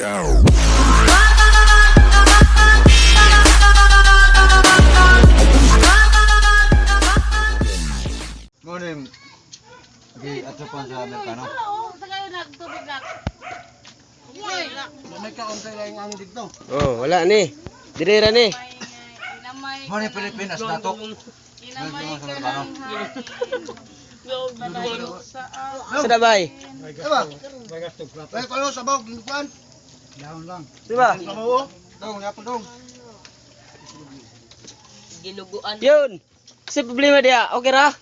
Morning. Di ato pa sa Amerikano. Nagka-ontay lang ang dito. Oh, wala ni. Dirira ni. Morning Pilipinas nato. Sada bay. Diba? Ay, kalo sabaw ginukuan. Daon lang. Diba? Sabaw. Dong, yapon dong. Ginuguan. Yun. Kasi problema dia. Okay ra?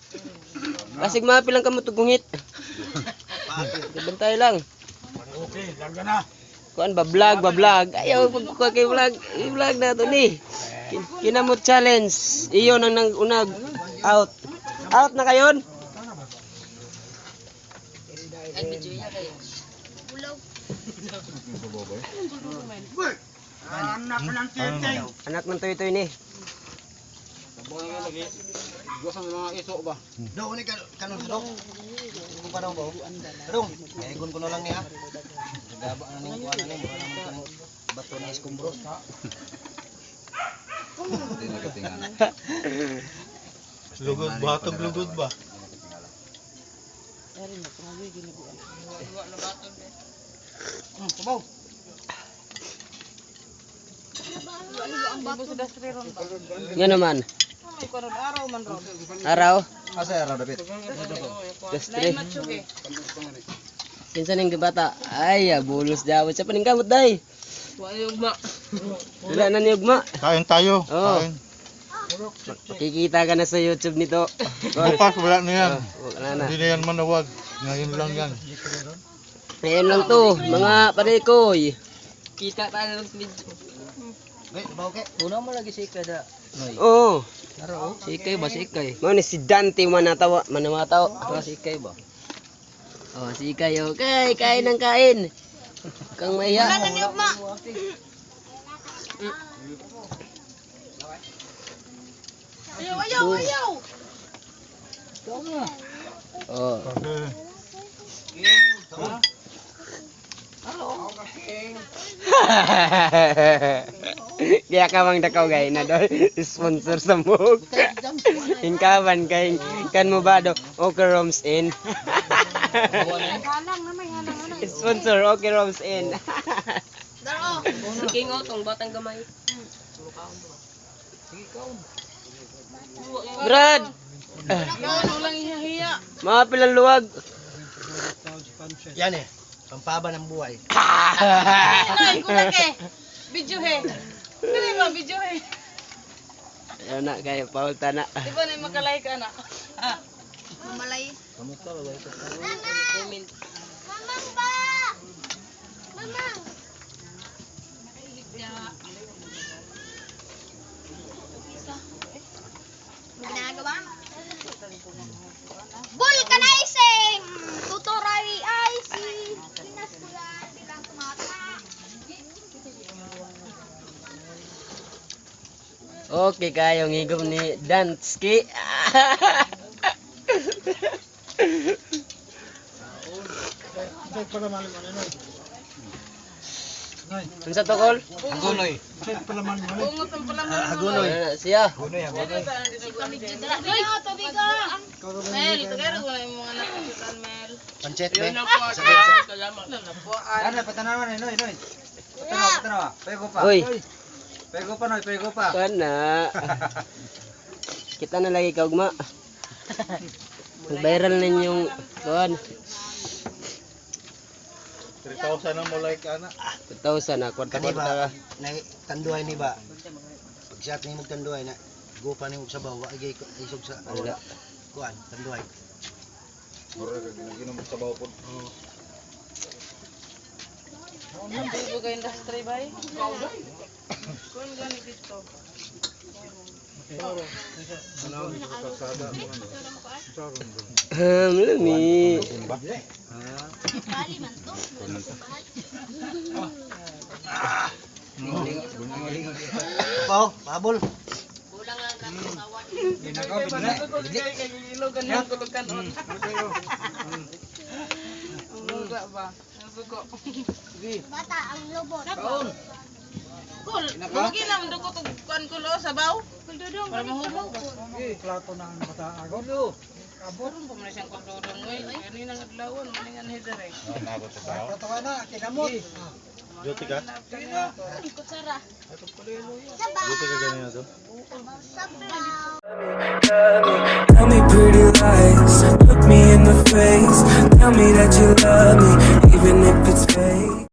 Kasig mapilang ka mo tugungit. Bantay lang. Okay, larga na. Kuan ba vlog. Ayaw pagkuha kay vlog. I-vlog na to ni. Kinamot challenge. Iyon ang unag out. Out na kayon. Nag-video niya kayo. Anak ng toy-toy ni. Gusto mo mga iso ba? Do ni kanon sa dong. Kung pa daw ba? Dong, egon ko na lang niya. Gaba na ning kuan ni, mura naman kanang bato na iskumbro. Hindi na katingan. Lugod ba? Lugod ba? Sabaw. Yan naman. Araw. Asa ara David? Destre. Kinsa ning bata? Ay, bulos jawod sa paning kamot day. Wala na ni ugma. Kain tayo. Oo. Kain. Makikita ka na sa YouTube nito. Bukas wala na yan. Wala na. Hindi na yan manawag. Ngayon lang yan. Ngayon lang to, mga parekoy. Kita tayo ng video. Wait, sabaw ke. Una mo lagi si kada. Oo. Sikay ba sikay? Mao ni si Dante manatawa. Ah, sikay ba? Oh, si kayo. Kain ng kain. Kang mahiya. Ayaw. Oh. Okay. Kaya ka mang dakaw gay na do sponsor sa mug. Ingkaban kay kan mo ba do Okay Roms in. Sponsor Okay Roms in. Sige nga tong batang gamay. Brad. Walang ihahiya. Mga pilang luwag. Yan eh. Pampaba ng buhay. Ay, kulake. Video he. Dili ba video he? Ayaw na kaya paulta na. Di ba na makalay ka na? Mamalay. Kamusta ba ito? Comment. Mamang ba? Mamang. Ginagawa? Vulcanizing! Tuturay ay si Pinas ko yan. Bilang tumata. Okay kayong higom ni Dansky. Unsa to kol? Agunoy. Bungot ang palaman. Agunoy. Siya. Agunoy, agunoy. Ay, tubig ka. Mel, ito kaya wala yung mga nakasutan, Mel. Panchet be. Salamat. Ano patanawan ni Noy, Noy. Patanawa. Pego pa. Uy, Pego pa Noy, pego pa. kana. Kita na lagi ka ugma. Viral na yung kuan. 3,000 ang mulay ka na. 2,000 na kwarta Kani kwarta. ba? Na tanduay ni ba? Pag shot ni mo tanduay na gupa ni mo sa bawa ay isog sa Wala. kuan tanduay. Hindi ko industry ba eh? Kung gani dito. Lami. Bali man to. Pao, pabol. Kulang lang ka sa asawa. Ilogan yung kulukan. Ang luga ba? dugo. Bata ang lubot. Kul, lagi na dugo to kuan kulo sabaw. Para mahulog. Karon pa man siyang kududong oy. Kani nang adlawon maningan hidere. Nabot sa tao. Duty ka? Kutsara. Sabaw. Duty ka ganyan to? Sabaw. Tell me pretty lies, look me in the face. Tell me that you love me, even if it's fake.